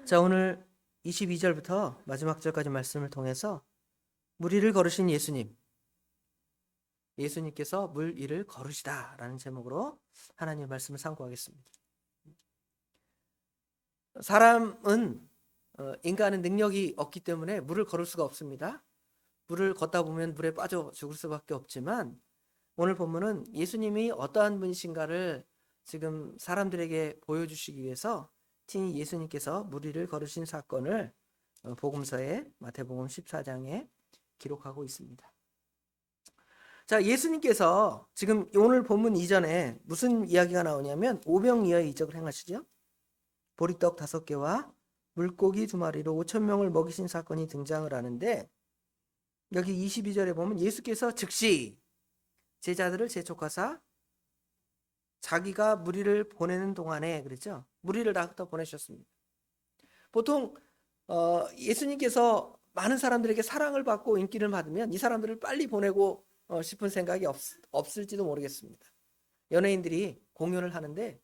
자, 오늘 22절부터 마지막 절까지 말씀을 통해서 물 위를 걸으신 예수님께서 물 위를 걸으시다 라는 제목으로 하나님의 말씀을 상고하겠습니다. 사람은 인간은 능력이 없기 때문에 물을 걸을 수가 없습니다. 물을 걷다 보면 물에 빠져 죽을 수밖에 없지만 오늘 본문은 예수님이 어떠한 분이신가를 지금 사람들에게 보여주시기 위해서 친히 예수님께서 물 위를 걸으신 사건을 복음서에 마태복음 14장에 기록하고 있습니다. 자, 예수님께서 지금 오늘 본문 이전에 무슨 이야기가 나오냐면 오병이어의 이적을 행하시죠. 보리떡 5개와 물고기 2마리로 5,000명을 먹이신 사건이 등장을 하는데 여기 22절에 보면 예수께서 즉시 제자들을 재촉하사 자기가 무리를 보내는 동안에 그랬죠. 무리를 다 흩어 보내셨습니다. 보통 예수님께서 많은 사람들에게 사랑을 받고 인기를 받으면 이 사람들을 빨리 보내고 싶은 생각이 없을지도 모르겠습니다. 연예인들이 공연을 하는데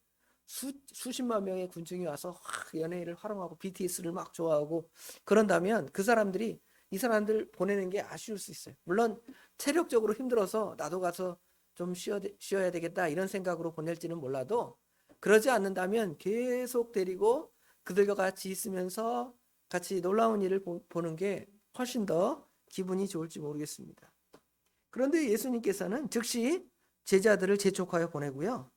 수십만 명의 군중이 와서 연예인을 활용하고 BTS를 막 좋아하고 그런다면 그 사람들이 이 사람들 보내는 게 아쉬울 수 있어요. 물론 체력적으로 힘들어서 나도 가서 좀 쉬어야 되겠다 이런 생각으로 보낼지는 몰라도 그러지 않는다면 계속 데리고 그들과 같이 있으면서 같이 놀라운 일을 보는 게 훨씬 더 기분이 좋을지 모르겠습니다. 그런데 예수님께서는 즉시 제자들을 재촉하여 보내고요.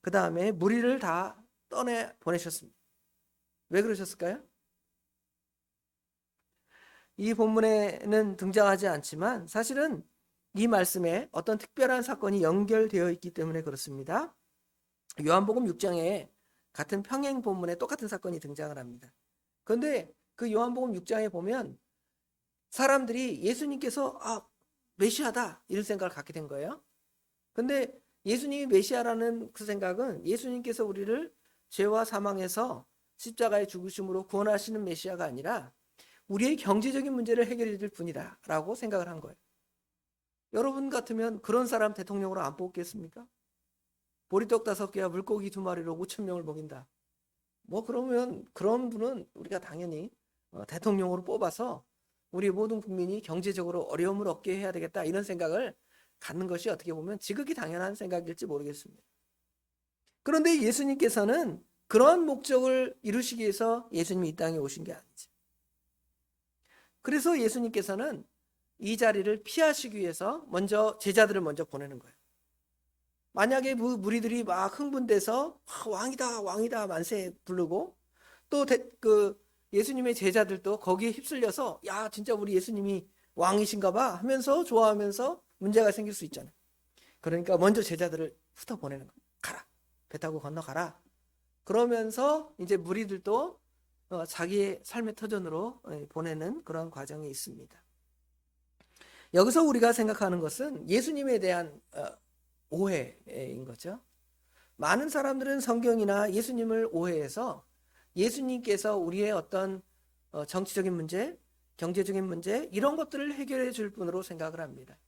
그 다음에 무리를 다 떠내 보내셨습니다. 왜 그러셨을까요? 이 본문에는 등장하지 않지만 사실은 이 말씀에 어떤 특별한 사건이 연결되어 있기 때문에 그렇습니다. 요한복음 6장에 같은 평행 본문에 똑같은 사건이 등장을 합니다. 그런데 그 요한복음 6장에 보면 사람들이 예수님께서 메시아다 이런 생각을 갖게 된 거예요. 그런데 예수님이 메시아라는 그 생각은 예수님께서 우리를 죄와 사망에서 십자가의 죽으심으로 구원하시는 메시아가 아니라 우리의 경제적인 문제를 해결해 줄 분이다 라고 생각을 한 거예요. 여러분 같으면 그런 사람 대통령으로 안 뽑겠습니까? 보리떡 5개와 물고기 2마리로 5,000명을 먹인다. 그러면 그런 분은 우리가 당연히 대통령으로 뽑아서 우리 모든 국민이 경제적으로 어려움을 얻게 해야 되겠다 이런 생각을 갖는 것이 어떻게 보면 지극히 당연한 생각일지 모르겠습니다. 그런데 예수님께서는 그러한 목적을 이루시기 위해서 예수님이 이 땅에 오신 게 아니죠. 그래서 예수님께서는 이 자리를 피하시기 위해서 먼저 제자들을 먼저 보내는 거예요. 만약에 무리들이 막 흥분돼서 왕이다 왕이다 만세 부르고 또 예수님의 제자들도 거기에 휩쓸려서 야 진짜 우리 예수님이 왕이신가 봐 하면서 좋아하면서 문제가 생길 수 있잖아요. 그러니까 먼저 제자들을 흩어 보내는 거예요. 가라. 배 타고 건너가라. 그러면서 이제 무리들도 자기의 삶의 터전으로 보내는 그런 과정이 있습니다. 여기서 우리가 생각하는 것은 예수님에 대한 오해인 거죠. 많은 사람들은 성경이나 예수님을 오해해서 예수님께서 우리의 어떤 정치적인 문제, 경제적인 문제 이런 것들을 해결해 줄 분으로 생각을 합니다.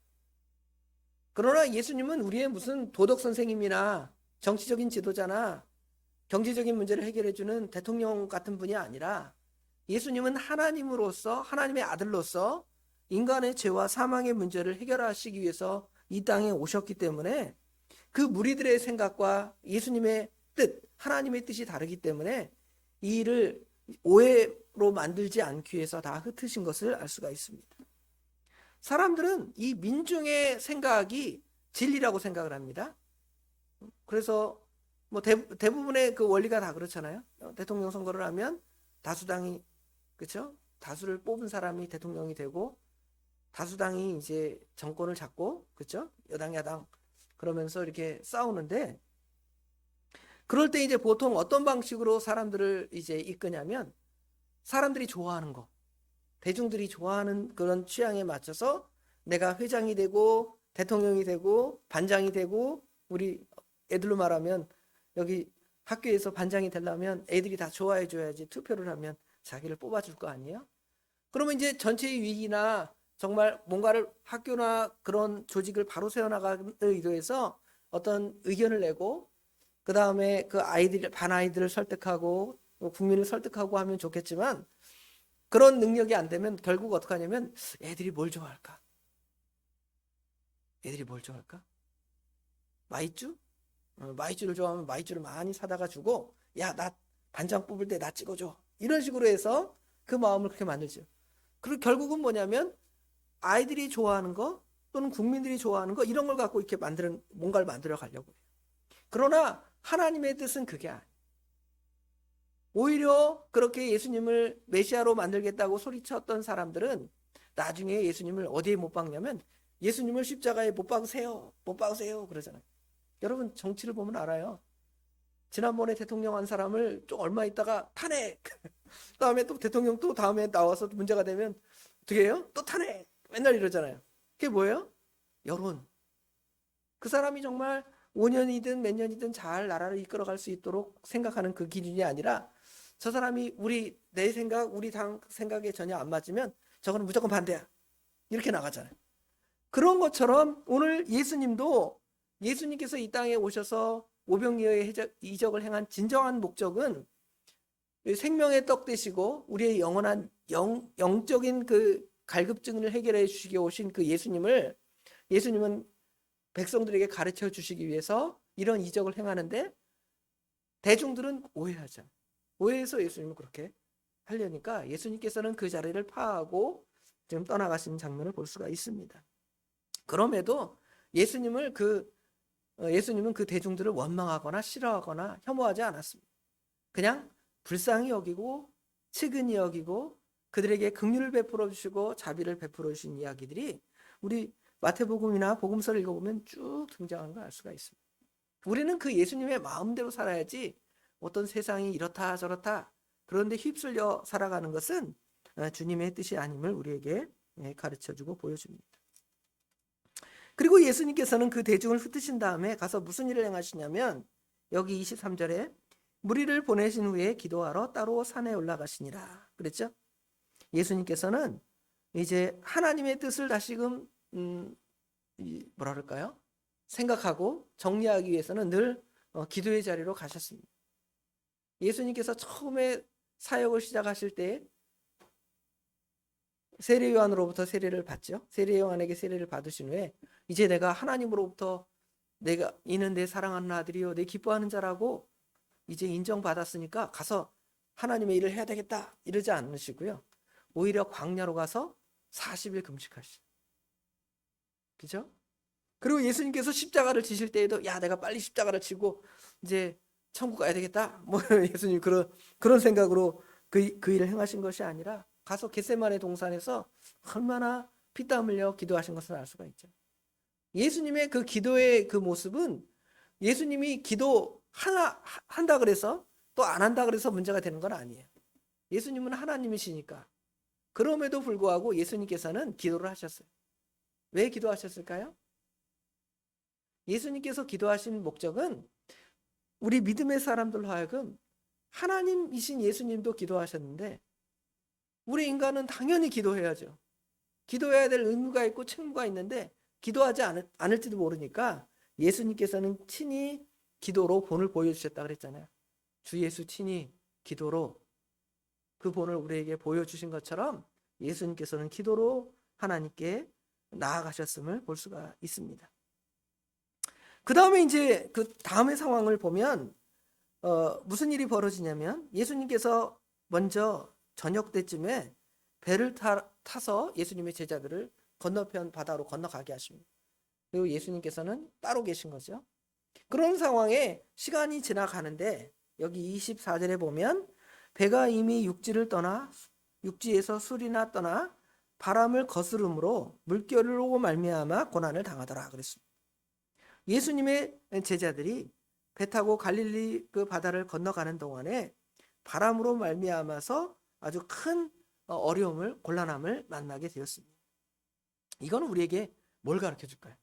그러나 예수님은 우리의 무슨 도덕 선생님이나 정치적인 지도자나 경제적인 문제를 해결해 주는 대통령 같은 분이 아니라 예수님은 하나님으로서 하나님의 아들로서 인간의 죄와 사망의 문제를 해결하시기 위해서 이 땅에 오셨기 때문에 그 무리들의 생각과 예수님의 뜻, 하나님의 뜻이 다르기 때문에 이 일을 오해로 만들지 않기 위해서 다 흩으신 것을 알 수가 있습니다. 사람들은 이 민중의 생각이 진리라고 생각을 합니다. 그래서 대부분의 그 원리가 다 그렇잖아요. 대통령 선거를 하면 다수당이 그렇죠? 다수를 뽑은 사람이 대통령이 되고 다수당이 이제 정권을 잡고 그렇죠? 여당 야당 그러면서 이렇게 싸우는데 그럴 때 이제 보통 어떤 방식으로 사람들을 이제 이끄냐면 사람들이 좋아하는 거, 대중들이 좋아하는 그런 취향에 맞춰서 내가 회장이 되고 대통령이 되고 반장이 되고 우리 애들로 말하면 여기 학교에서 반장이 되려면 애들이 다 좋아해 줘야지 투표를 하면 자기를 뽑아줄 거 아니에요? 그러면 이제 전체의 위기나 정말 뭔가를 학교나 그런 조직을 바로 세워나가는 의도해서 어떤 의견을 내고 그 다음에 그 아이들 반 아이들을 설득하고 국민을 설득하고 하면 좋겠지만 그런 능력이 안 되면 결국 어떻게 하냐면 애들이 뭘 좋아할까? 애들이 뭘 좋아할까? 마이쮸? 마이쮸를 좋아하면 마이쮸를 많이 사다가 주고 야, 나 반장 뽑을 때 나 찍어줘. 이런 식으로 해서 그 마음을 그렇게 만들죠. 그리고 결국은 뭐냐면 아이들이 좋아하는 거 또는 국민들이 좋아하는 거 이런 걸 갖고 이렇게 뭔가를 만들어 가려고 해요. 그러나 하나님의 뜻은 그게 아니에요. 오히려 그렇게 예수님을 메시아로 만들겠다고 소리쳤던 사람들은 나중에 예수님을 어디에 못 박냐면 예수님을 십자가에 못 박으세요. 못 박으세요. 그러잖아요. 여러분 정치를 보면 알아요. 지난번에 대통령 한 사람을 좀 얼마 있다가 탄핵. 다음에 또 대통령 또 다음에 나와서 문제가 되면 어떻게 해요? 또 탄핵. 맨날 이러잖아요. 그게 뭐예요? 여론. 그 사람이 정말 5년이든 몇 년이든 잘 나라를 이끌어갈 수 있도록 생각하는 그 기준이 아니라 저 사람이 내 생각, 우리 당 생각에 전혀 안 맞으면 저거는 무조건 반대야. 이렇게 나가잖아요. 그런 것처럼 오늘 예수님께서 이 땅에 오셔서 오병이어의 이적을 행한 진정한 목적은 생명의 떡 되시고 우리의 영원한 영적인 그 갈급증을 해결해 주시기 오신 그 예수님은 백성들에게 가르쳐 주시기 위해서 이런 이적을 행하는데 대중들은 오해하죠. 오해해서 예수님을 그렇게 하려니까 예수님께서는 그 자리를 파하고 지금 떠나가신 장면을 볼 수가 있습니다. 그럼에도 예수님은 그 대중들을 원망하거나 싫어하거나 혐오하지 않았습니다. 그냥 불쌍히 여기고 측은히 여기고 그들에게 긍휼을 베풀어 주시고 자비를 베풀어 주신 이야기들이 우리 마태복음이나 복음서를 읽어보면 쭉 등장하는 걸 알 수가 있습니다. 우리는 그 예수님의 마음대로 살아야지 어떤 세상이 이렇다 저렇다 그런데 휩쓸려 살아가는 것은 주님의 뜻이 아님을 우리에게 가르쳐주고 보여줍니다. 그리고 예수님께서는 그 대중을 흩으신 다음에 가서 무슨 일을 행하시냐면 여기 23절에 무리를 보내신 후에 기도하러 따로 산에 올라가시니라 그랬죠. 예수님께서는 이제 하나님의 뜻을 다시금 뭐라 그럴까요? 생각하고 정리하기 위해서는 늘 기도의 자리로 가셨습니다. 예수님께서 처음에 사역을 시작하실 때 세례 요한으로부터 세례를 받죠. 세례 요한에게 세례를 받으신 후에 이제 내가 하나님으로부터 내가 이는 내 사랑하는 아들이요 내 기뻐하는 자라고 이제 인정받았으니까 가서 하나님의 일을 해야 되겠다 이러지 않으시고요. 오히려 광야로 가서 40일 금식하시죠. 그죠? 그리고 예수님께서 십자가를 지실 때에도 야 내가 빨리 십자가를 지고 이제 천국 가야 되겠다. 뭐 예수님 그런 생각으로 그 일을 행하신 것이 아니라 가서 겟세마네 동산에서 얼마나 피땀 흘려 기도하신 것을 알 수가 있죠. 예수님의 그 기도의 그 모습은 예수님이 기도 하나 한다 그래서 또 안 한다 그래서 문제가 되는 건 아니에요. 예수님은 하나님이시니까. 그럼에도 불구하고 예수님께서는 기도를 하셨어요. 왜 기도하셨을까요? 예수님께서 기도하신 목적은 우리 믿음의 사람들로 하여금 하나님이신 예수님도 기도하셨는데 우리 인간은 당연히 기도해야죠. 기도해야 될 의무가 있고 책무가 있는데 기도하지 않을지도 모르니까 예수님께서는 친히 기도로 본을 보여주셨다 그랬잖아요. 주 예수 친히 기도로 그 본을 우리에게 보여주신 것처럼 예수님께서는 기도로 하나님께 나아가셨음을 볼 수가 있습니다. 그 다음에 이제 그 다음의 상황을 보면 무슨 일이 벌어지냐면 예수님께서 먼저 저녁 때쯤에 배를 타서 예수님의 제자들을 건너편 바다로 건너가게 하십니다. 그리고 예수님께서는 따로 계신 거죠. 그런 상황에 시간이 지나가는데 여기 24절에 보면 배가 이미 육지에서 술이나 떠나 바람을 거스름으로 물결로 말미암아 고난을 당하더라 그랬습니다. 예수님의 제자들이 배 타고 갈릴리 그 바다를 건너가는 동안에 바람으로 말미암아서 아주 큰 어려움을 곤란함을 만나게 되었습니다. 이거는 우리에게 뭘 가르쳐 줄까요?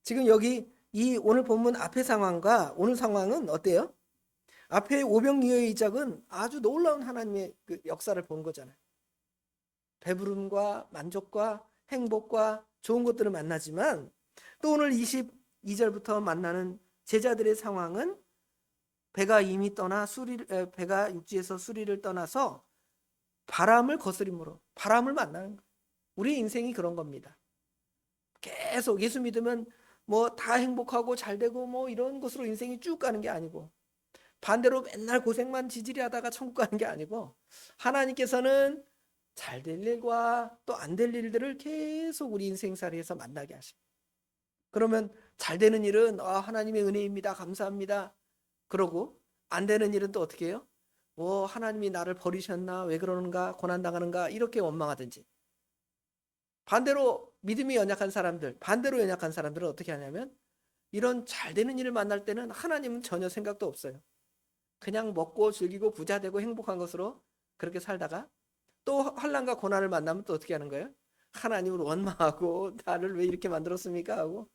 지금 여기 이 오늘 본문 앞의 상황과 오늘 상황은 어때요? 앞에 오병이어의 이적은 아주 놀라운 하나님의 그 역사를 본 거잖아요. 배부름과 만족과 행복과 좋은 것들을 만나지만 또 오늘 22절부터 만나는 제자들의 상황은 배가 이미 떠나 배가 육지에서 수리를 떠나서 바람을 거스림으로 바람을 만나는 거예요. 우리 인생이 그런 겁니다. 계속 예수 믿으면 뭐 다 행복하고 잘 되고 뭐 이런 것으로 인생이 쭉 가는 게 아니고, 반대로 맨날 고생만 지질이 하다가 천국 가는 게 아니고, 하나님께서는 잘 될 일과 또 안 될 일들을 계속 우리 인생살이에서 만나게 하십니다. 그러면 잘 되는 일은 하나님의 은혜입니다, 감사합니다 그러고, 안 되는 일은 또 어떻게 해요? 하나님이 나를 버리셨나, 왜 그러는가, 고난당하는가 이렇게 원망하든지. 반대로 믿음이 연약한 사람들, 반대로 연약한 사람들은 어떻게 하냐면, 이런 잘 되는 일을 만날 때는 하나님은 전혀 생각도 없어요. 그냥 먹고 즐기고 부자 되고 행복한 것으로 그렇게 살다가, 또 환난과 고난을 만나면 또 어떻게 하는 거예요? 하나님을 원망하고 나를 왜 이렇게 만들었습니까 하고.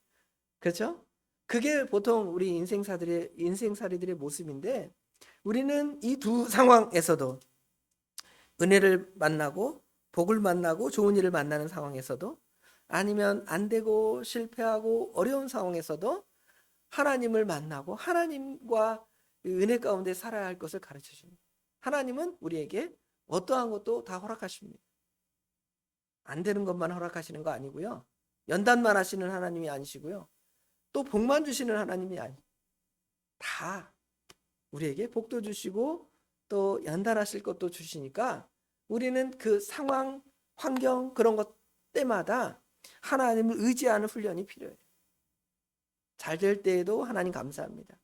그렇죠? 그게 보통 우리 인생살이들의 모습인데, 우리는 이 두 상황에서도, 은혜를 만나고 복을 만나고 좋은 일을 만나는 상황에서도, 아니면 안 되고 실패하고 어려운 상황에서도 하나님을 만나고 하나님과 은혜 가운데 살아야 할 것을 가르쳐 줍니다. 하나님은 우리에게 어떠한 것도 다 허락하십니다. 안 되는 것만 허락하시는 거 아니고요. 연단만 하시는 하나님이 아니시고요. 또 복만 주시는 하나님이 다 우리에게 복도 주시고 또 연단하실 것도 주시니까, 우리는 그 상황, 환경 그런 것 때마다 하나님을 의지하는 훈련이 필요해요. 잘 될 때에도 하나님 감사합니다.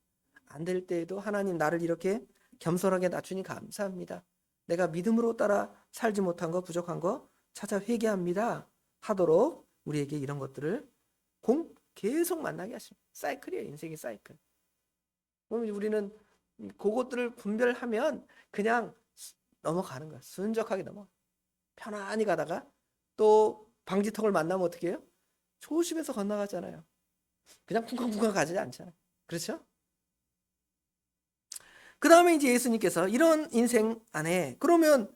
안 될 때에도 하나님 나를 이렇게 겸손하게 낮추니 감사합니다. 내가 믿음으로 따라 살지 못한 거, 부족한 거 찾아 회개합니다 하도록 우리에게 이런 것들을 계속 만나게 하십니다. 사이클이에요. 인생의 사이클. 그럼 우리는 그것들을 분별하면 그냥 넘어가는 거야. 순적하게 넘어가. 편안히 가다가 또 방지턱을 만나면 어떻게 해요? 조심해서 건너가잖아요. 그냥 쿵쾅쿵쾅 가지 않잖아요. 그렇죠? 그 다음에 이제 예수님께서 이런 인생 안에, 그러면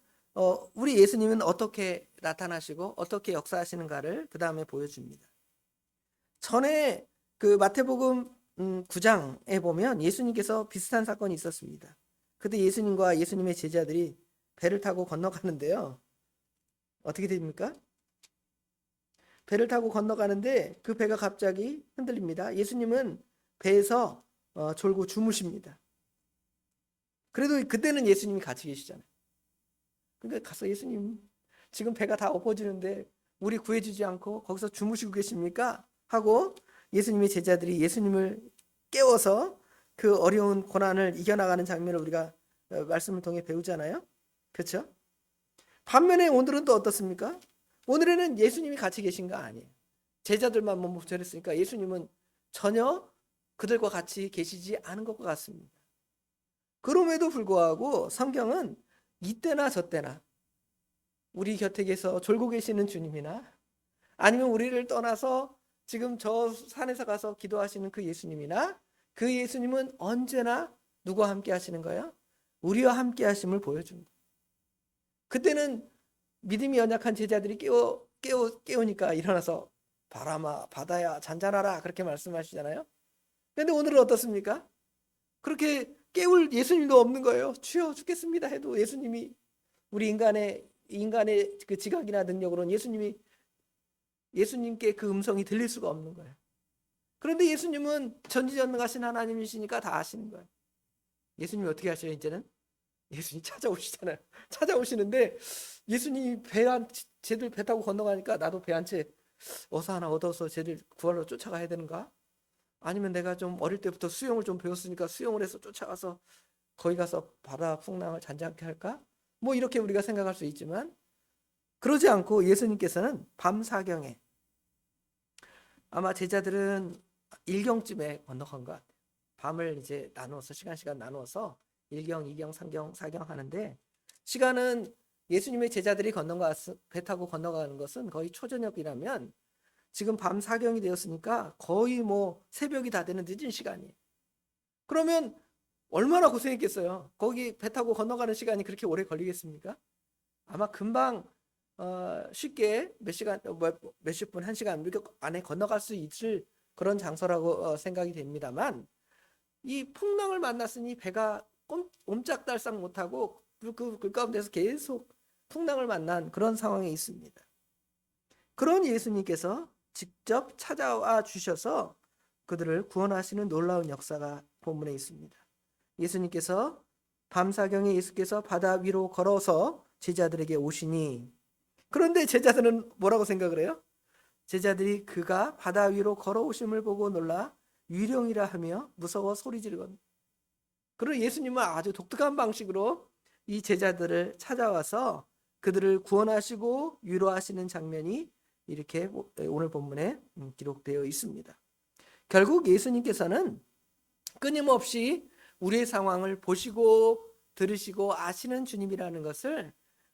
우리 예수님은 어떻게 나타나시고 어떻게 역사하시는가를 그 다음에 보여줍니다. 전에 그 마태복음 9장에 보면 예수님께서 비슷한 사건이 있었습니다. 그때 예수님과 예수님의 제자들이 배를 타고 건너가는데요. 어떻게 됩니까? 배를 타고 건너가는데 그 배가 갑자기 흔들립니다. 예수님은 배에서 졸고 주무십니다. 그래도 그때는 예수님이 같이 계시잖아요. 그러니까 가서, 예수님 지금 배가 다 엎어지는데 우리 구해주지 않고 거기서 주무시고 계십니까? 하고 예수님의 제자들이 예수님을 깨워서 그 어려운 고난을 이겨나가는 장면을 우리가 말씀을 통해 배우잖아요. 그렇죠? 반면에 오늘은 또 어떻습니까? 오늘에는 예수님이 같이 계신 거 아니에요. 제자들만 저랬으니까 예수님은 전혀 그들과 같이 계시지 않은 것 같습니다. 그럼에도 불구하고 성경은 이때나 저때나 우리 곁에 계서 졸고 계시는 주님이나, 아니면 우리를 떠나서 지금 저 산에서 가서 기도하시는 그 예수님이나, 그 예수님은 언제나 누구와 함께 하시는 거예요? 우리와 함께 하심을 보여줍니다. 그때는 믿음이 연약한 제자들이 깨우니까 일어나서 바람아 바다야 잔잔하라 그렇게 말씀하시잖아요. 그런데 오늘은 어떻습니까? 그렇게 깨울 예수님도 없는 거예요. 주여 죽겠습니다 해도 예수님이, 우리 인간의 그 지각이나 능력으로는 예수님께 그 음성이 들릴 수가 없는 거예요. 그런데 예수님은 전지전능하신 하나님이시니까 다 아시는 거예요. 예수님이 어떻게 하셔요? 이제는 예수님이 찾아오시잖아요. 찾아오시는데 예수님이 쟤들 배 타고 건너가니까 나도 배 한 채 어서 하나 얻어서 쟤들 구하러 쫓아가야 되는가? 아니면 내가 좀 어릴 때부터 수영을 좀 배웠으니까 수영을 해서 쫓아가서 거기 가서 바다 풍랑을 잔잔케 할까? 뭐 이렇게 우리가 생각할 수 있지만, 그러지 않고 예수님께서는 밤 사경에, 아마 제자들은 일경쯤에 건너간 것 같아요. 밤을 이제 나누어서 시간 나누어서 1경, 2경, 3경, 4경 하는데, 시간은 예수님의 제자들이 배 타고 건너가는 것은 거의 초저녁이라면 지금 밤 4경이 되었으니까 거의 뭐 새벽이 다 되는 늦은 시간이에요. 그러면 얼마나 고생했겠어요. 거기 배 타고 건너가는 시간이 그렇게 오래 걸리겠습니까? 아마 금방 쉽게 몇 시간, 몇십 분, 1시간 안에 건너갈 수 있을 그런 장소라고 생각이 됩니다만, 이 풍랑을 만났으니 배가 옴짝달싹 못하고 그 가운데서 계속 풍랑을 만난 그런 상황에 있습니다. 그런 예수님께서 직접 찾아와 주셔서 그들을 구원하시는 놀라운 역사가 본문에 있습니다. 예수님께서 밤사경에 예수께서 바다 위로 걸어서 제자들에게 오시니, 그런데 제자들은 뭐라고 생각을 해요? 제자들이 그가 바다 위로 걸어오심을 보고 놀라 유령이라 하며 무서워 소리 지르거든요. 그리고 예수님은 아주 독특한 방식으로 이 제자들을 찾아와서 그들을 구원하시고 위로하시는 장면이 이렇게 오늘 본문에 기록되어 있습니다. 결국 예수님께서는 끊임없이 우리의 상황을 보시고 들으시고 아시는 주님이라는 것을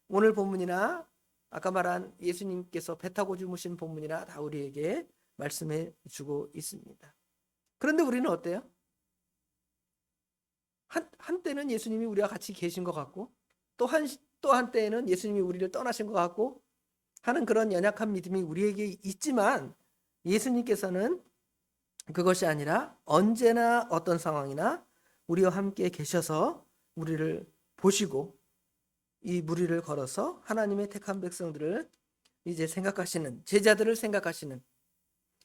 오늘 본문이나 아까 말한 예수님께서 배 타고 주무신 본문이나 다 우리에게 말씀해 주고 있습니다. 그런데 우리는 어때요? 한때는 예수님이 우리와 같이 계신 것 같고 또 한때는 예수님이 우리를 떠나신 것 같고 하는 그런 연약한 믿음이 우리에게 있지만, 예수님께서는 그것이 아니라 언제나 어떤 상황이나 우리와 함께 계셔서 우리를 보시고 이 무리를 걸어서 하나님의 택한 백성들을 이제 생각하시는, 제자들을 생각하시는,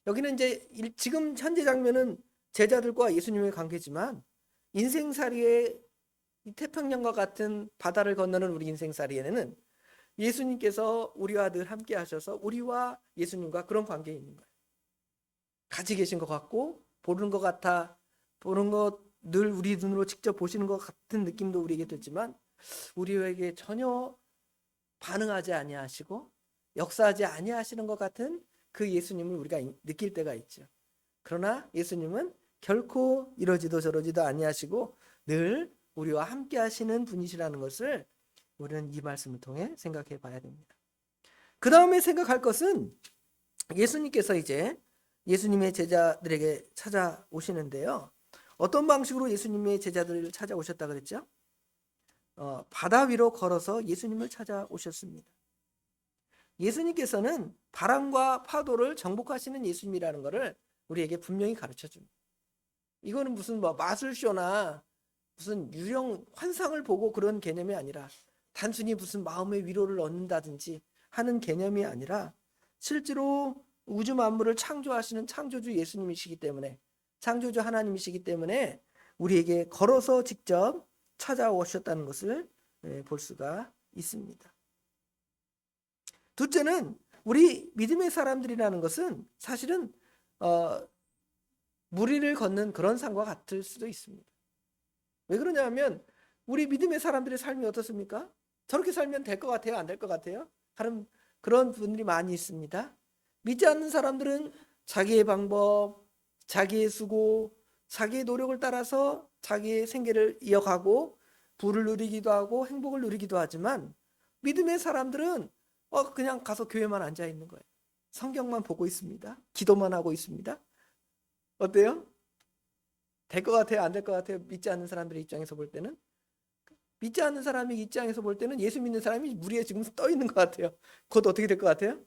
여기는 이제 지금 현재 장면은 제자들과 예수님의 관계지만 인생살이의 태평양과 같은 바다를 건너는 우리 인생살이에는 예수님께서 우리와 늘 함께 하셔서 우리와 예수님과 그런 관계에 있는 거예요. 같이 계신 것 같고 보는 것 같아, 보는 것 늘 우리 눈으로 직접 보시는 것 같은 느낌도 우리에게 들지만 우리에게 전혀 반응하지 아니하시고 역사하지 아니하시는 것 같은 그 예수님을 우리가 느낄 때가 있죠. 그러나 예수님은 결코 이러지도 저러지도 아니하시고 늘 우리와 함께 하시는 분이시라는 것을 우리는 이 말씀을 통해 생각해 봐야 됩니다. 그 다음에 생각할 것은 예수님께서 이제 예수님의 제자들에게 찾아오시는데요. 어떤 방식으로 예수님의 제자들을 찾아오셨다 그랬죠? 바다 위로 걸어서 예수님을 찾아오셨습니다. 예수님께서는 바람과 파도를 정복하시는 예수님이라는 것을 우리에게 분명히 가르쳐 줍니다. 이거는 무슨 마술쇼나 무슨 유령 환상을 보고 그런 개념이 아니라 단순히 무슨 마음의 위로를 얻는다든지 하는 개념이 아니라 실제로 우주 만물을 창조하시는 창조주 예수님이시기 때문에, 창조주 하나님이시기 때문에 우리에게 걸어서 직접 찾아오셨다는 것을 볼 수가 있습니다. 둘째는 우리 믿음의 사람들이라는 것은 사실은 무리를 걷는 그런 삶과 같을 수도 있습니다. 왜 그러냐면 우리 믿음의 사람들의 삶이 어떻습니까? 저렇게 살면 될 것 같아요? 안 될 것 같아요? 하는 그런 분들이 많이 있습니다. 믿지 않는 사람들은 자기의 방법, 자기의 수고, 자기의 노력을 따라서 자기의 생계를 이어가고 부를 누리기도 하고 행복을 누리기도 하지만, 믿음의 사람들은 그냥 가서 교회만 앉아 있는 거예요. 성경만 보고 있습니다. 기도만 하고 있습니다. 어때요? 될 것 같아요? 안 될 것 같아요? 믿지 않는 사람들의 입장에서 볼 때는, 믿지 않는 사람의 입장에서 볼 때는 예수 믿는 사람이 물 위에 지금 떠 있는 것 같아요. 곧 어떻게 될 것 같아요?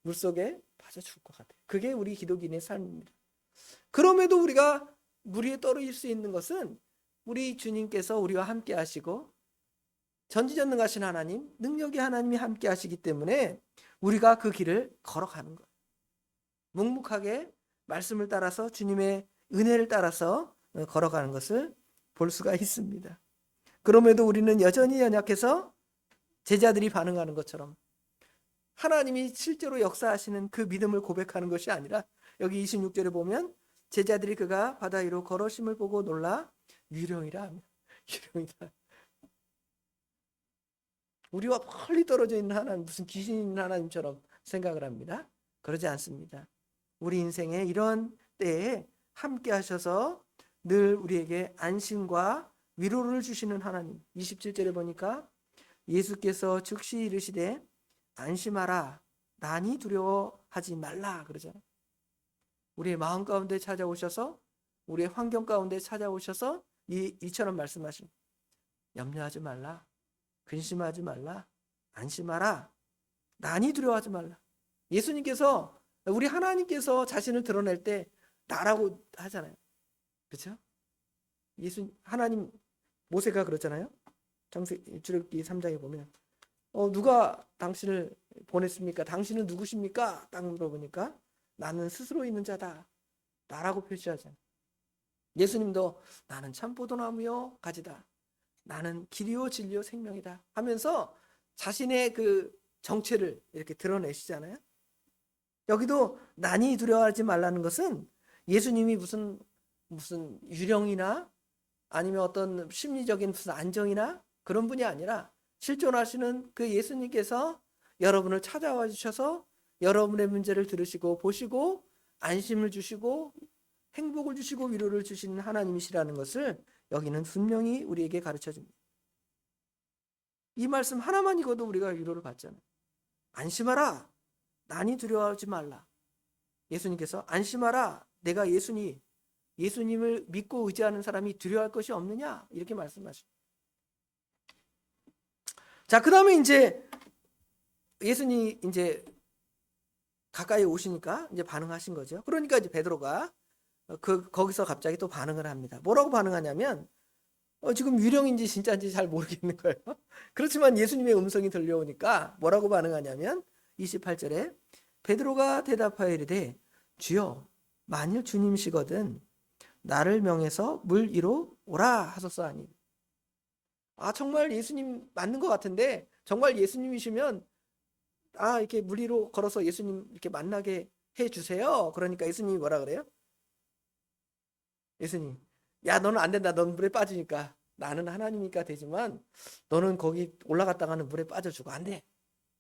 물속에 빠져 죽을 것 같아요. 그게 우리 기독인의 삶입니다. 그럼에도 우리가 물 위에 떨어질 수 있는 것은 우리 주님께서 우리와 함께 하시고 전지전능하신 하나님, 능력의 하나님이 함께 하시기 때문에 우리가 그 길을 걸어가는 거예요. 묵묵하게 말씀을 따라서 주님의 은혜를 따라서 걸어가는 것을 볼 수가 있습니다. 그럼에도 우리는 여전히 연약해서 제자들이 반응하는 것처럼 하나님이 실제로 역사하시는 그 믿음을 고백하는 것이 아니라, 여기 26절에 보면 제자들이 그가 바다 위로 걸어심을 보고 놀라 유령이라 하며, 유령이다, 우리와 멀리 떨어져 있는 하나님, 무슨 귀신 있는 하나님처럼 생각을 합니다. 그러지 않습니다. 우리 인생에 이런 때에 함께 하셔서 늘 우리에게 안심과 위로를 주시는 하나님. 27절에 보니까 예수께서 즉시 이르시되 안심하라, 난이 두려워하지 말라 그러잖아요. 우리의 마음 가운데 찾아오셔서, 우리의 환경 가운데 찾아오셔서 이처럼 말씀하십니다. 염려하지 말라, 근심하지 말라, 안심하라, 난이 두려워하지 말라. 예수님께서, 우리 하나님께서 자신을 드러낼 때 나라고 하잖아요. 그렇죠? 하나님 모세가 그러잖아요. 출애굽기 3장에 보면 누가 당신을 보냈습니까? 당신은 누구십니까? 딱 물어보니까 나는 스스로 있는 자다. 나라고 표시하잖아요. 예수님도 나는 참포도나무요 가지다. 나는 길이요 진리요 생명이다 하면서 자신의 그 정체를 이렇게 드러내시잖아요. 여기도 난이 두려워하지 말라는 것은 예수님이 무슨 유령이나 아니면 어떤 심리적인 무슨 안정이나 그런 분이 아니라 실존하시는 그 예수님께서 여러분을 찾아와 주셔서 여러분의 문제를 들으시고 보시고 안심을 주시고 행복을 주시고 위로를 주시는 하나님이시라는 것을 여기는 분명히 우리에게 가르쳐 줍니다. 이 말씀 하나만 읽어도 우리가 위로를 받잖아요. 안심하라. 난이 두려워하지 말라. 예수님께서 안심하라. 내가 예수님을 믿고 의지하는 사람이 두려워할 것이 없느냐? 이렇게 말씀하십니다. 자, 그 다음에 이제 예수님이 이제 가까이 오시니까 이제 반응하신 거죠. 그러니까 이제 베드로가 거기서 갑자기 또 반응을 합니다. 뭐라고 반응하냐면 지금 유령인지 진짜인지 잘 모르겠는 거예요. 그렇지만 예수님의 음성이 들려오니까 뭐라고 반응하냐면 28절에 베드로가 대답하여 이르되 주여 만일 주님이시거든 나를 명해서 물 위로 오라 하소서 하니. 정말 예수님 맞는 것 같은데 정말 예수님이시면 이렇게 물 위로 걸어서 예수님 이렇게 만나게 해 주세요. 그러니까 예수님이 뭐라 그래요? 예수님, 야 너는 안 된다. 넌 물에 빠지니까. 나는 하나님이니까 되지만 너는 거기 올라갔다가는 물에 빠져 죽어. 안 돼.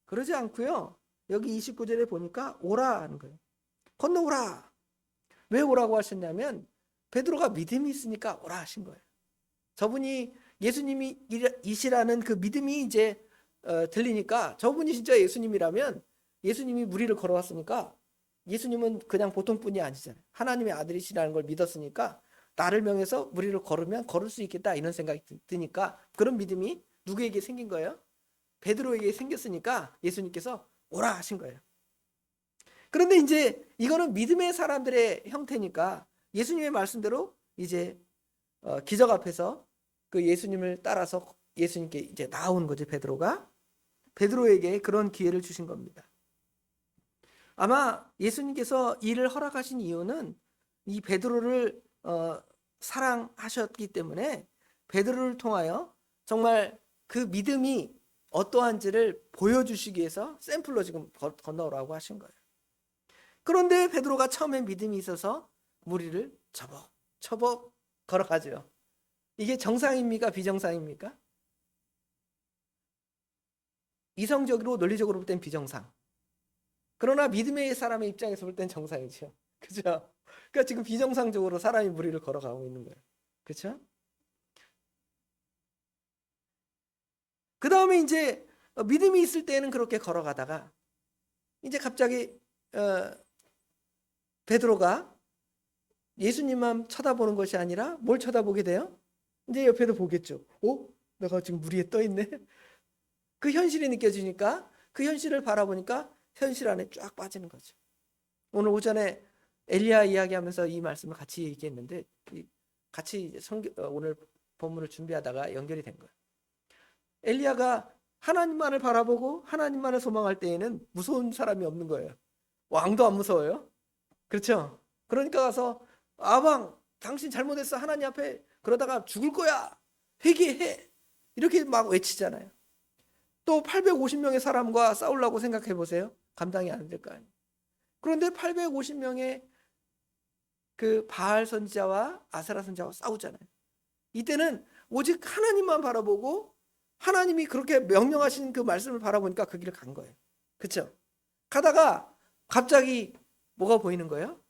그러지 않고요. 여기 29절에 보니까 오라 하는 거예요. 건너오라. 왜 오라고 하셨냐면 베드로가 믿음이 있으니까 오라 하신 거예요. 저분이 예수님이시라는 그 믿음이 이제 들리니까 저분이 진짜 예수님이라면 예수님이 물 위를 걸어왔으니까 예수님은 그냥 보통 분이 아니잖아요. 하나님의 아들이시라는 걸 믿었으니까 나를 명해서 물 위를 걸으면 걸을 수 있겠다 이런 생각이 드니까 그런 믿음이 누구에게 생긴 거예요? 베드로에게 생겼으니까 예수님께서 오라 하신 거예요. 그런데 이제 이거는 믿음의 사람들의 형태니까 예수님의 말씀대로 이제 기적 앞에서 그 예수님을 따라서 예수님께 이제 나오는 거죠. 베드로에게 그런 기회를 주신 겁니다. 아마 예수님께서 이를 허락하신 이유는 이 베드로를 사랑하셨기 때문에 베드로를 통하여 정말 그 믿음이 어떠한지를 보여주시기 위해서 샘플로 지금 건너오라고 하신 거예요. 그런데 베드로가 처음에 믿음이 있어서 물 위를 처벅 걸어가죠. 이게 정상입니까? 비정상입니까? 이성적으로 논리적으로 볼 땐 비정상. 그러나 믿음의 사람의 입장에서 볼 땐 정상이죠. 그죠? 그러니까 지금 비정상적으로 사람이 물 위를 걸어가고 있는 거예요. 그렇죠? 그 다음에 이제 믿음이 있을 때는 그렇게 걸어가다가 이제 갑자기 베드로가 예수님만 쳐다보는 것이 아니라 뭘 쳐다보게 돼요? 이제 옆에도 보겠죠. 내가 지금 물 위에 떠 있네. 그 현실이 느껴지니까 그 현실을 바라보니까 현실 안에 쫙 빠지는 거죠. 오늘 오전에 엘리야 이야기하면서 이 말씀을 같이 얘기했는데 같이 오늘 본문을 준비하다가 연결이 된 거예요. 엘리야가 하나님만을 바라보고 하나님만을 소망할 때에는 무서운 사람이 없는 거예요. 왕도 안 무서워요. 그렇죠? 그러니까 가서 왕 당신 잘못했어. 하나님 앞에 그러다가 죽을 거야. 회개해. 이렇게 막 외치잖아요. 또 850명의 사람과 싸우려고 생각해 보세요. 감당이 안 될 거 아니에요. 그런데 850명의 그 바알 선지자와 아세라 선지자와 싸우잖아요. 이때는 오직 하나님만 바라보고 하나님이 그렇게 명령하신 그 말씀을 바라보니까 그 길을 간 거예요. 그렇죠? 가다가 갑자기 뭐가 보이는 거예요?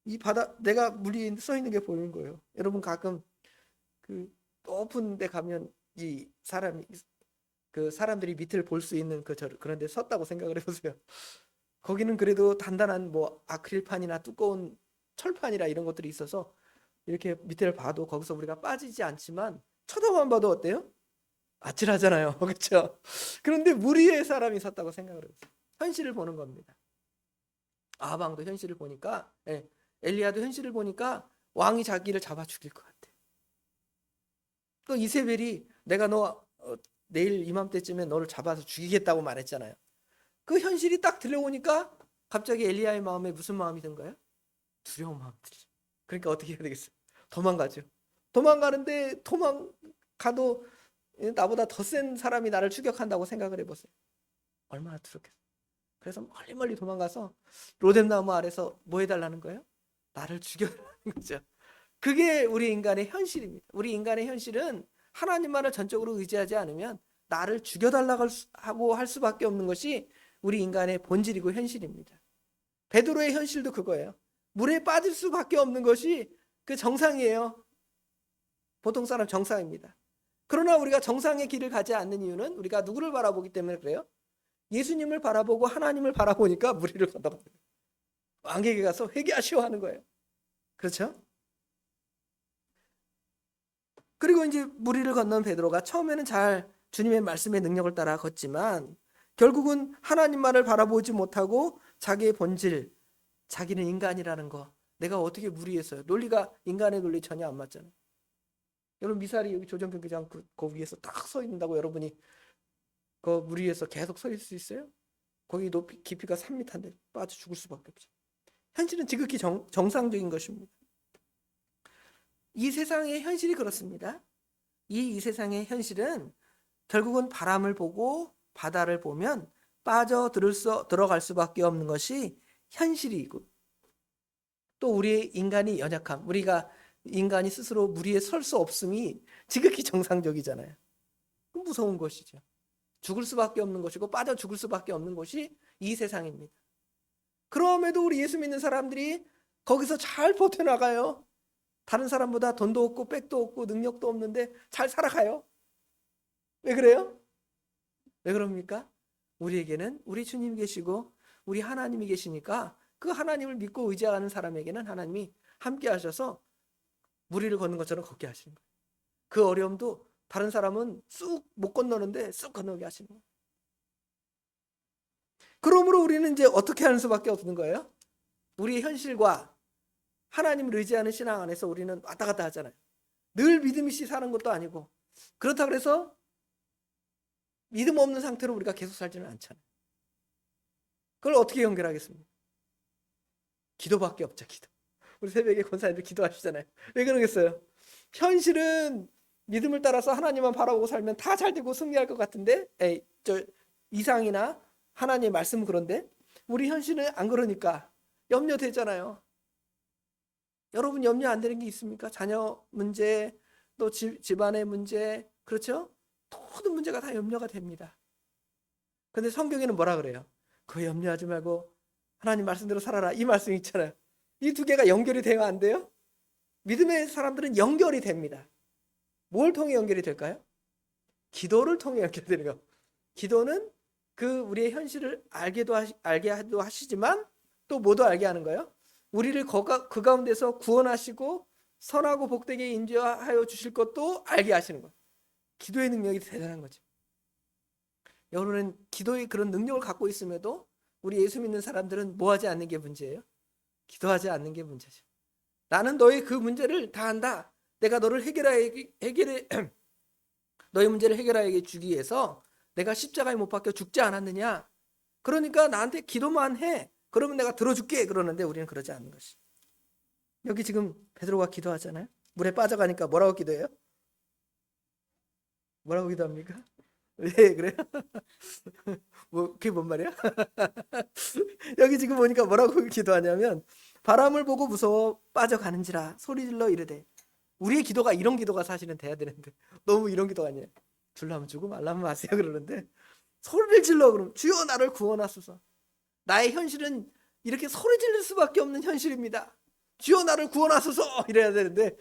이 바다, 내가 물 위에 서 있는 게 보이는 거예요. 여러분 가끔 그 높은 데 가면 이 사람들이 밑을 볼 수 있는 그런 데 섰다고 생각을 해보세요. 거기는 그래도 단단한 뭐 아크릴판이나 두꺼운 철판이라 이런 것들이 있어서 이렇게 밑을 봐도 거기서 우리가 빠지지 않지만 쳐다만 봐도 어때요? 아찔하잖아요. 그렇죠? 그런데 물 위에 사람이 섰다고 생각을 해보세요. 현실을 보는 겁니다. 아방도 현실을 보니까 엘리야도 현실을 보니까 왕이 자기를 잡아 죽일 것 같아. 그 이세벨이 내가 너 내일 이맘때쯤에 너를 잡아서 죽이겠다고 말했잖아요. 그 현실이 딱 들려오니까 갑자기 엘리야의 마음에 무슨 마음이 든 거예요? 두려운 마음이 들죠. 그러니까 어떻게 해야 되겠어요? 도망가죠. 도망가는데 도망가도 나보다 더 센 사람이 나를 추격한다고 생각을 해보세요. 얼마나 두렵겠어요. 그래서 멀리 멀리 도망가서 로뎀나무 아래서 뭐 해달라는 거예요? 나를 죽여달라는 거죠. 그게 우리 인간의 현실입니다. 우리 인간의 현실은 하나님만을 전적으로 의지하지 않으면 나를 죽여달라고 하고 할 수밖에 없는 것이 우리 인간의 본질이고 현실입니다. 베드로의 현실도 그거예요. 물에 빠질 수밖에 없는 것이 그 정상이에요. 보통 사람 정상입니다. 그러나 우리가 정상의 길을 가지 않는 이유는 우리가 누구를 바라보기 때문에 그래요? 예수님을 바라보고 하나님을 바라보니까 무리를 건너가요. 왕에게 가서 회개하시오 하는 거예요. 그렇죠? 그리고 이제 무리를 건넌 베드로가 처음에는 잘 주님의 말씀의 능력을 따라 걷지만 결국은 하나님만을 바라보지 못하고 자기의 본질, 자기는 인간이라는 거, 내가 어떻게 무리했어요? 논리가 인간의 논리 전혀 안 맞잖아요. 여러분 미사리 여기 조정경기장 그 위에서 딱 서 있는다고 여러분이 그 물 위에서 계속 서 있을 수 있어요? 거기 높이 깊이가 3m인데 빠져 죽을 수밖에 없죠. 현실은 지극히 정상적인 것입니다. 이 세상의 현실이 그렇습니다. 이 세상의 현실은 결국은 바람을 보고 바다를 보면 들어갈 수밖에 없는 것이 현실이고 또 우리의 인간이 연약함, 우리가 인간이 스스로 물 위에 설 수 없음이 지극히 정상적이잖아요. 무서운 것이죠. 죽을 수밖에 없는 것이고 빠져 죽을 수밖에 없는 것이 이 세상입니다. 그럼에도 우리 예수 믿는 사람들이 거기서 잘 버텨나가요. 다른 사람보다 돈도 없고 백도 없고 능력도 없는데 잘 살아가요. 왜 그래요? 왜 그럽니까? 우리에게는 우리 주님이 계시고 우리 하나님이 계시니까 그 하나님을 믿고 의지하는 사람에게는 하나님이 함께 하셔서 무리를 걷는 것처럼 걷게 하시는 거예요. 그 어려움도 다른 사람은 쑥 못 건너는데 쑥 건너게 하시는 거예요. 그러므로 우리는 이제 어떻게 하는 수밖에 없는 거예요? 우리의 현실과 하나님을 의지하는 신앙 안에서 우리는 왔다 갔다 하잖아요. 늘 믿음 없이 사는 것도 아니고 그렇다고 해서 믿음 없는 상태로 우리가 계속 살지는 않잖아요. 그걸 어떻게 연결하겠습니까? 기도밖에 없죠. 기도. 우리 새벽에 권사님들 기도하시잖아요. 왜 그러겠어요? 현실은 믿음을 따라서 하나님만 바라보고 살면 다 잘 되고 승리할 것 같은데 이상이나 하나님의 말씀은 그런데 우리 현실은 안 그러니까 염려되잖아요. 여러분 염려 안 되는 게 있습니까? 자녀 문제, 또 집안의 문제, 그렇죠? 모든 문제가 다 염려가 됩니다. 근데 성경에는 뭐라 그래요? 그거 염려하지 말고 하나님 말씀대로 살아라. 이 말씀 있잖아요. 이 두 개가 연결이 돼야 안 돼요? 믿음의 사람들은 연결이 됩니다. 뭘 통해 연결이 될까요? 기도를 통해 연결되는 거. 기도는 그 우리의 현실을 알게 하시지만 또 뭐도 알게 하는 거예요? 우리를 그 가운데서 구원하시고 선하고 복되게 인도하여 주실 것도 알게 하시는 거예요. 기도의 능력이 대단한 거죠. 여러분은 기도의 그런 능력을 갖고 있음에도 우리 예수 믿는 사람들은 뭐 하지 않는 게 문제예요? 기도하지 않는 게 문제죠. 나는 너의 그 문제를 다 안다. 내가 너를 너의 문제를 해결하게 주기 위해서 내가 십자가에 못 박혀 죽지 않았느냐. 그러니까 나한테 기도만 해. 그러면 내가 들어줄게. 그러는데 우리는 그러지 않는 것이. 여기 지금 베드로가 기도하잖아요. 물에 빠져가니까 뭐라고 기도해요? 뭐라고 기도합니까? 왜 그래요? 뭐 그게 뭔 말이야? 여기 지금 보니까 뭐라고 기도하냐면 바람을 보고 무서워 빠져가는지라 소리질러 이르되. 우리의 기도가 이런 기도가 사실은 돼야 되는데 너무 이런 기도 아니에요. 줄라면 주고 말라면 마세요 그러는데 소리를 질러. 그럼 주여 나를 구원하소서. 나의 현실은 이렇게 소리 지를 수밖에 없는 현실입니다. 주여 나를 구원하소서 이래야 되는데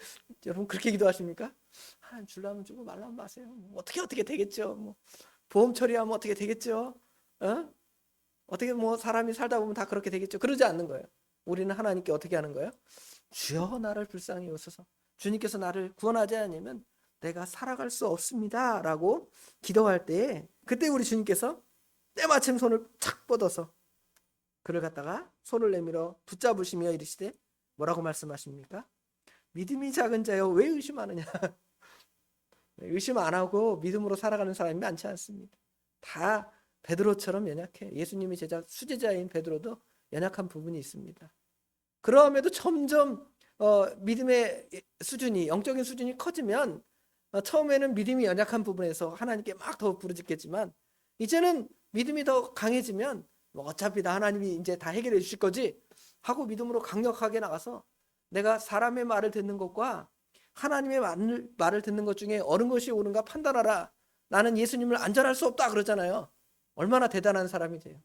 여러분 그렇게 기도하십니까? 하나님 줄라면 주고 말라면 마세요. 뭐 어떻게 되겠죠. 뭐 보험 처리하면 어떻게 되겠죠. 어떻게 뭐 사람이 살다 보면 다 그렇게 되겠죠. 그러지 않는 거예요. 우리는 하나님께 어떻게 하는 거예요? 주여 나를 불쌍히 여소서. 주님께서 나를 구원하지 않으면 내가 살아갈 수 없습니다 라고 기도할 때 그때 우리 주님께서 때마침 손을 착 뻗어서 그를 갖다가 손을 내밀어 붙잡으시며 이르시되 뭐라고 말씀하십니까? 믿음이 작은 자여 왜 의심하느냐. 의심 안 하고 믿음으로 살아가는 사람이 많지 않습니다. 다 베드로처럼 연약해. 예수님의 제자 수제자인 베드로도 연약한 부분이 있습니다. 그럼에도 점점 믿음의 수준이, 영적인 수준이 커지면 처음에는 믿음이 연약한 부분에서 하나님께 막 더 부르짖겠지만 이제는 믿음이 더 강해지면 뭐 어차피 다 하나님이 이제 다 해결해 주실 거지 하고 믿음으로 강력하게 나가서 내가 사람의 말을 듣는 것과 하나님의 말을 듣는 것 중에 옳은 것이 옳은가 판단하라. 나는 예수님을 안전할 수 없다 그러잖아요. 얼마나 대단한 사람이 돼요.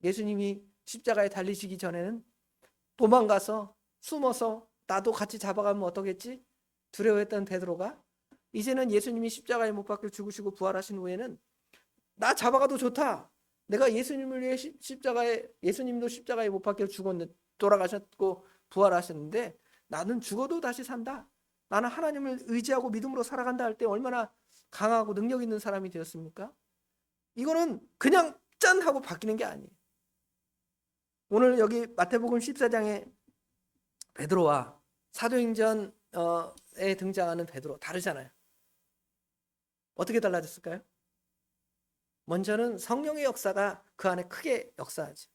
예수님이 십자가에 달리시기 전에는 도망가서 숨어서 나도 같이 잡아가면 어떠겠지? 두려워했던 베드로가 이제는 예수님이 십자가에 못 박혀 죽으시고 부활하신 후에는 나 잡아가도 좋다. 내가 예수님을 위해 예수님도 십자가에 못 박혀 죽었는데 돌아가셨고 부활하셨는데 나는 죽어도 다시 산다. 나는 하나님을 의지하고 믿음으로 살아간다 할 때 얼마나 강하고 능력 있는 사람이 되었습니까? 이거는 그냥 짠 하고 바뀌는 게 아니에요. 오늘 여기 마태복음 14장에 베드로와 사도행전에 등장하는 베드로 다르잖아요. 어떻게 달라졌을까요? 먼저는 성령의 역사가 그 안에 크게 역사하죠.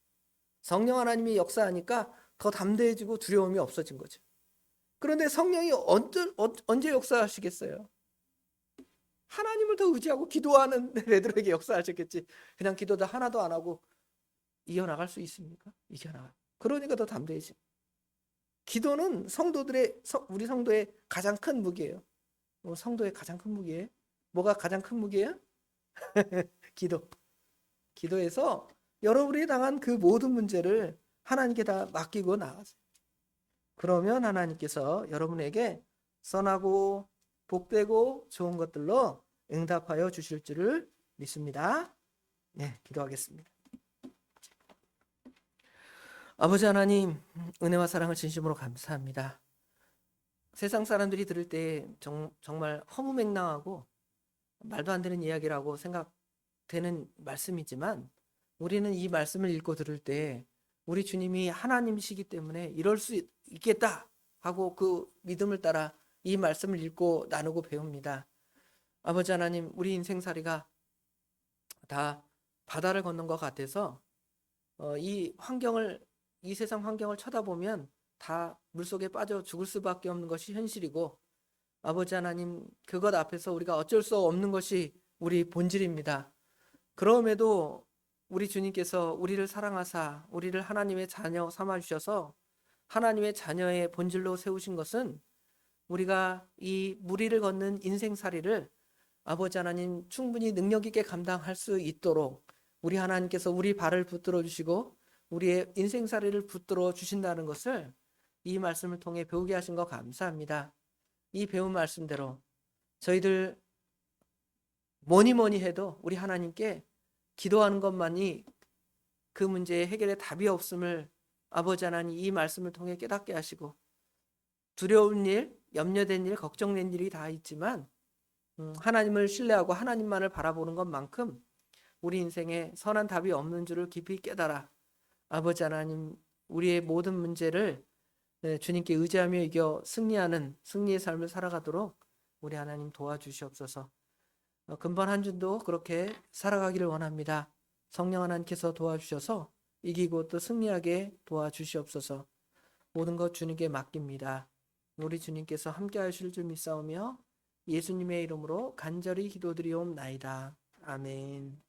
성령 하나님이 역사하니까 더 담대해지고 두려움이 없어진 거죠. 그런데 성령이 언제 역사하시겠어요? 하나님을 더 의지하고 기도하는 베드로에게 역사하셨겠지. 그냥 기도도 하나도 안 하고 이겨나갈 수 있습니까? 이겨나가. 그러니까 더 담대해지. 기도는 우리 성도의 가장 큰 무기예요. 성도의 가장 큰 무기예요. 뭐가 가장 큰 무기예요? 기도. 기도에서 여러분이 당한 그 모든 문제를 하나님께 다 맡기고 나가세요. 그러면 하나님께서 여러분에게 선하고 복되고 좋은 것들로 응답하여 주실 줄을 믿습니다. 네, 기도하겠습니다. 아버지 하나님, 은혜와 사랑을 진심으로 감사합니다. 세상 사람들이 들을 때 정말 허무맹랑하고 말도 안 되는 이야기라고 생각되는 말씀이지만 우리는 이 말씀을 읽고 들을 때 우리 주님이 하나님이시기 때문에 이럴 수 있겠다 하고 그 믿음을 따라 이 말씀을 읽고 나누고 배웁니다. 아버지 하나님, 우리 인생살이가 다 바다를 걷는 것 같아서 이 세상 환경을 쳐다보면 다 물속에 빠져 죽을 수밖에 없는 것이 현실이고 아버지 하나님, 그것 앞에서 우리가 어쩔 수 없는 것이 우리 본질입니다. 그럼에도 우리 주님께서 우리를 사랑하사 우리를 하나님의 자녀 삼아주셔서 하나님의 자녀의 본질로 세우신 것은 우리가 이 무리를 걷는 인생살이를 아버지 하나님 충분히 능력 있게 감당할 수 있도록 우리 하나님께서 우리 발을 붙들어 주시고 우리의 인생살이를 붙들어 주신다는 것을 이 말씀을 통해 배우게 하신 거 감사합니다. 이 배운 말씀대로 저희들 뭐니 해도 우리 하나님께 기도하는 것만이 그 문제의 해결의 답이 없음을 아버지 하나님 이 말씀을 통해 깨닫게 하시고 두려운 일, 염려된 일, 걱정된 일이 다 있지만 하나님을 신뢰하고 하나님만을 바라보는 것만큼 우리 인생에 선한 답이 없는 줄을 깊이 깨달아 아버지 하나님 우리의 모든 문제를 주님께 의지하며 이겨 승리하는 승리의 삶을 살아가도록 우리 하나님 도와주시옵소서. 금번 한 주도 그렇게 살아가기를 원합니다. 성령 하나님께서 도와주셔서 이기고 또 승리하게 도와주시옵소서. 모든 것 주님께 맡깁니다. 우리 주님께서 함께 하실 줄 믿사오며 예수님의 이름으로 간절히 기도드리옵나이다. 아멘.